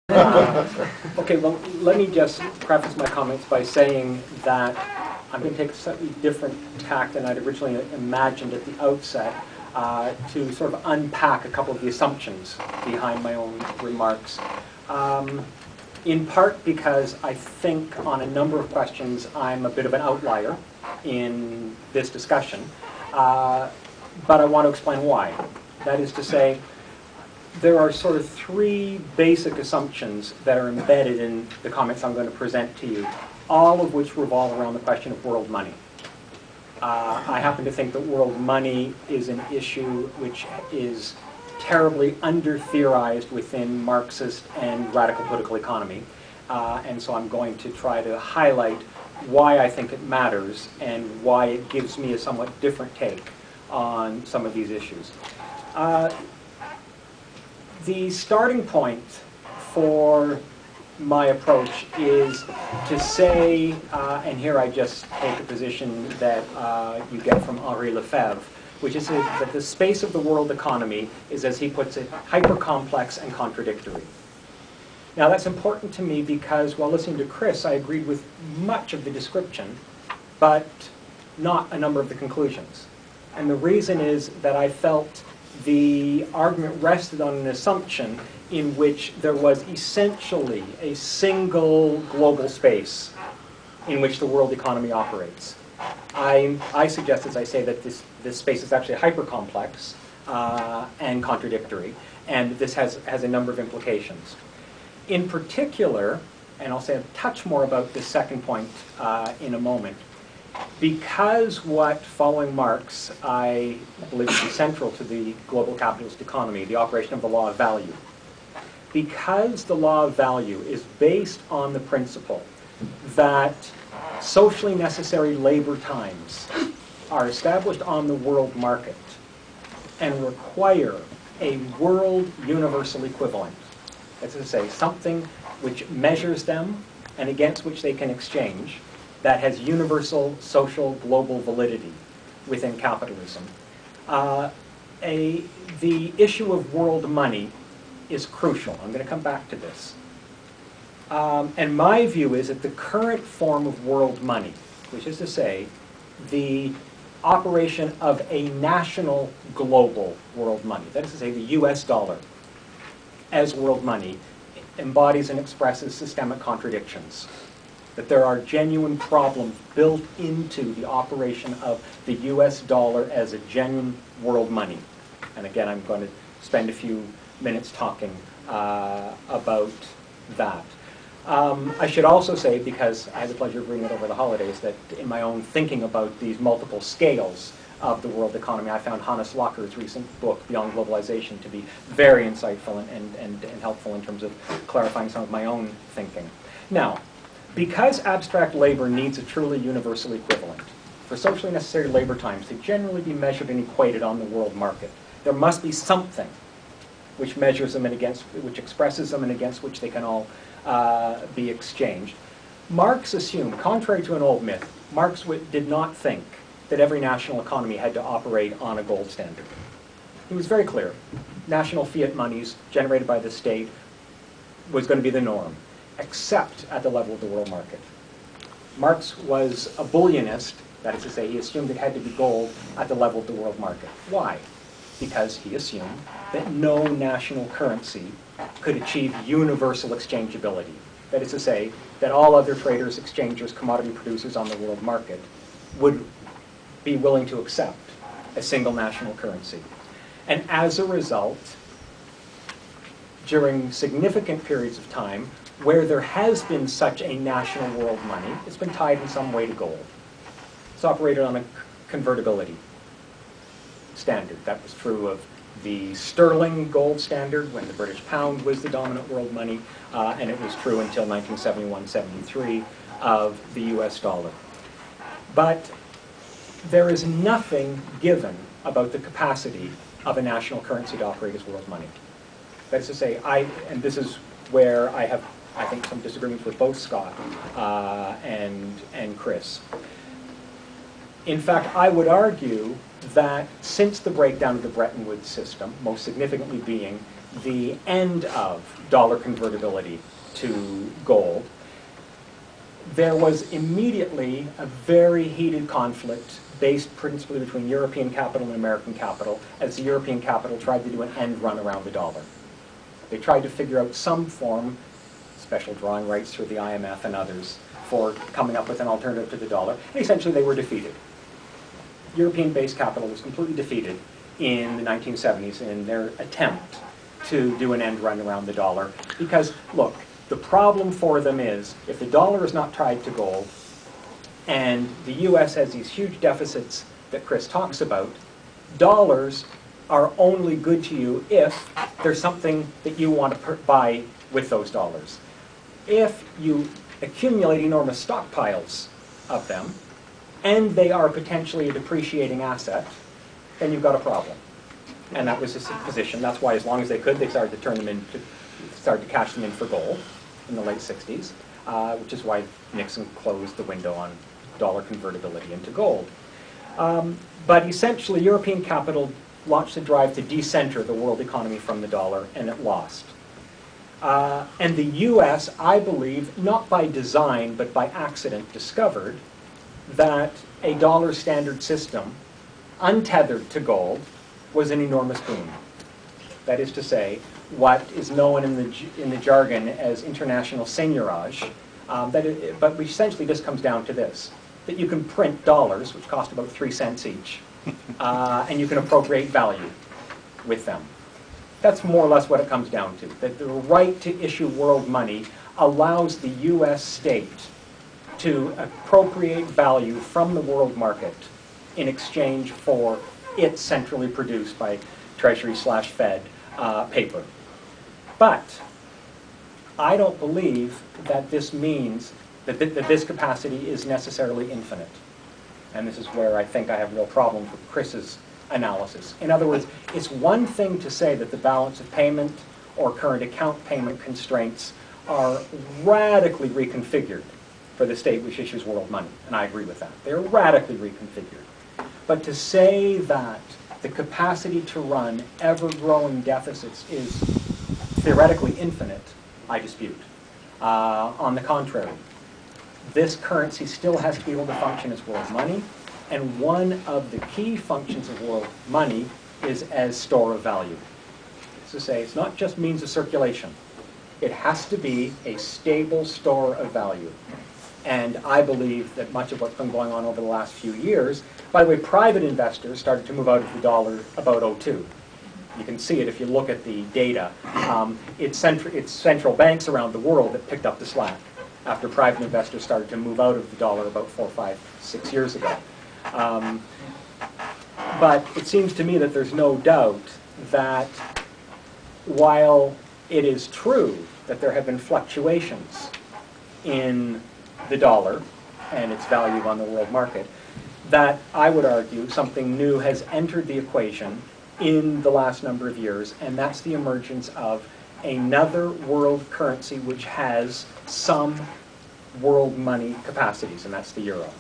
Okay, well, let me just preface my comments by saying that I'm going to take a slightly different tack than I'd originally imagined at the outset to sort of unpack a couple of the assumptions behind my own remarks. In part because I think on a number of questions I'm a bit of an outlier in this discussion, but I want to explain why. That is to say, there are sort of three basic assumptions that are embedded in the comments I'm going to present to you, all of which revolve around the question of world money. I happen to think that world money is an issue which is terribly under-theorized within Marxist and radical political economy, and so I'm going to try to highlight why I think it matters and why it gives me a somewhat different take on some of these issues. The starting point for my approach is to say, and here I just take a position that you get from Henri Lefebvre, which is that the space of the world economy is, as he puts it, hyper-complex and contradictory. Now that's important to me because while listening to Chris, I agreed with much of the description, but not a number of the conclusions. And the reason is that I felt the argument rested on an assumption in which there was essentially a single global space in which the world economy operates. I suggest, as I say, that this space is actually hyper-complex and contradictory, and this has a number of implications. In particular, and I'll say a touch more about this second point in a moment, because what, following Marx, I believe to be central to the global capitalist economy, the operation of the law of value, because the law of value is based on the principle that socially necessary labor times are established on the world market and require a world universal equivalent. That's to say, something which measures them and against which they can exchange, that has universal social global validity within capitalism. The issue of world money is crucial. I'm going to come back to this. And my view is that the current form of world money, which is to say, the operation of a national global world money, that is to say, the US dollar as world money, embodies and expresses systemic contradictions. That there are genuine problems built into the operation of the US dollar as a genuine world money. And again, I'm going to spend a few minutes talking about that. I should also say, because I had the pleasure of reading it over the holidays, that in my own thinking about these multiple scales of the world economy, I found Hannes Locker's recent book, Beyond Globalization, to be very insightful and helpful in terms of clarifying some of my own thinking. Now, because abstract labor needs a truly universal equivalent, for socially necessary labor times to generally be measured and equated on the world market, there must be something which measures them and against, which expresses them and against which they can all be exchanged. Marx assumed, contrary to an old myth, Marx did not think that every national economy had to operate on a gold standard. He was very clear. National fiat monies generated by the state was going to be the norm, except at the level of the world market. Marx was a bullionist, that is to say, he assumed it had to be gold at the level of the world market. Why? Because he assumed that no national currency could achieve universal exchangeability. That is to say, that all other traders, exchangers, commodity producers on the world market would be willing to accept a single national currency. And as a result, during significant periods of time, where there has been such a national world money, it's been tied in some way to gold. It's operated on a convertibility standard. That was true of the sterling gold standard when the British pound was the dominant world money, and it was true until 1971-73 of the US dollar. But there is nothing given about the capacity of a national currency to operate as world money. That is to say, and this is where I have, I think, some disagreements with both Scott and Chris. In fact, I would argue that since the breakdown of the Bretton Woods system, most significantly being the end of dollar convertibility to gold, there was immediately a very heated conflict based principally between European capital and American capital as the European capital tried to do an end run around the dollar. They tried to figure out some form, special drawing rights through the IMF and others, for coming up with an alternative to the dollar, and essentially they were defeated. European-based capital was completely defeated in the 1970s in their attempt to do an end run around the dollar because, look, the problem for them is if the dollar is not tied to gold and the US has these huge deficits that Chris talks about, dollars are only good to you if there's something that you want to buy with those dollars. If you accumulate enormous stockpiles of them and they are potentially a depreciating asset, then you've got a problem. And that was his position. That's why as long as they could, they started to turn them into, started to cash them in for gold in the late 60s, which is why Nixon closed the window on dollar convertibility into gold. But essentially, European capital launched a drive to decenter the world economy from the dollar, and it lost. And the US, I believe, not by design, but by accident, discovered that a dollar standard system, untethered to gold, was an enormous boon. That is to say, what is known in the jargon as international seigniorage, but which essentially just comes down to this, that you can print dollars, which cost about 3 cents each, and you can appropriate value with them. That's more or less what it comes down to, that the right to issue world money allows the US state to appropriate value from the world market in exchange for its centrally produced by Treasury/Fed paper. But I don't believe that this means that this capacity is necessarily infinite. And this is where I think I have real problems with Chris's analysis. In other words, it's one thing to say that the balance of payment or current account payment constraints are radically reconfigured for the state which issues world money, and I agree with that. They're radically reconfigured. But to say that the capacity to run ever-growing deficits is theoretically infinite, I dispute. On the contrary, this currency still has to be able to function as world money, and one of the key functions of world money is as store of value. It's to say, it's not just means of circulation. It has to be a stable store of value. And I believe that much of what's been going on over the last few years, by the way, private investors started to move out of the dollar about '02. You can see it if you look at the data. It's central banks around the world that picked up the slack after private investors started to move out of the dollar about 4, 5, 6 years ago. But it seems to me that there's no doubt that while it is true that there have been fluctuations in the dollar and its value on the world market, that I would argue something new has entered the equation in the last number of years, and that's the emergence of another world currency which has some world money capacities, and that's the euro.